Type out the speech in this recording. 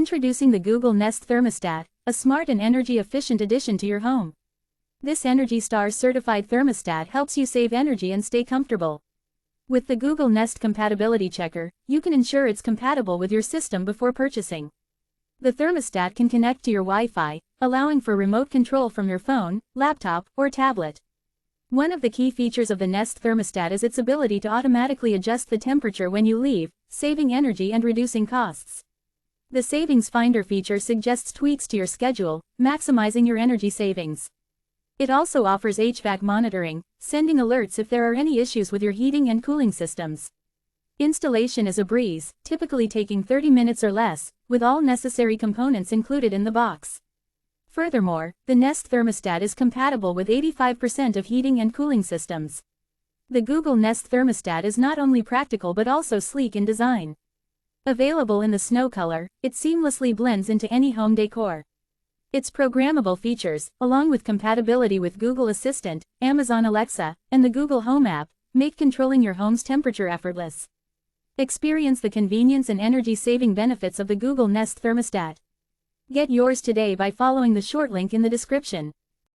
Introducing the Google Nest Thermostat, a smart and energy-efficient addition to your home. This Energy Star certified thermostat helps you save energy and stay comfortable. With the Google Nest Compatibility Checker, you can ensure it's compatible with your system before purchasing. The thermostat can connect to your Wi-Fi, allowing for remote control from your phone, laptop, or tablet. One of the key features of the Nest thermostat is its ability to automatically adjust the temperature when you leave, saving energy and reducing costs. The Savings Finder feature suggests tweaks to your schedule, maximizing your energy savings. It also offers HVAC monitoring, sending alerts if there are any issues with your heating and cooling systems. Installation is a breeze, typically taking 30 minutes or less, with all necessary components included in the box. Furthermore, the Nest thermostat is compatible with 85% of heating and cooling systems. The Google Nest thermostat is not only practical but also sleek in design. Available in the snow color, it seamlessly blends into any home decor. Its programmable features, along with compatibility with Google Assistant, Amazon Alexa, and the Google Home app, make controlling your home's temperature effortless. Experience the convenience and energy-saving benefits of the Google Nest thermostat. Get yours today by following the short link in the description.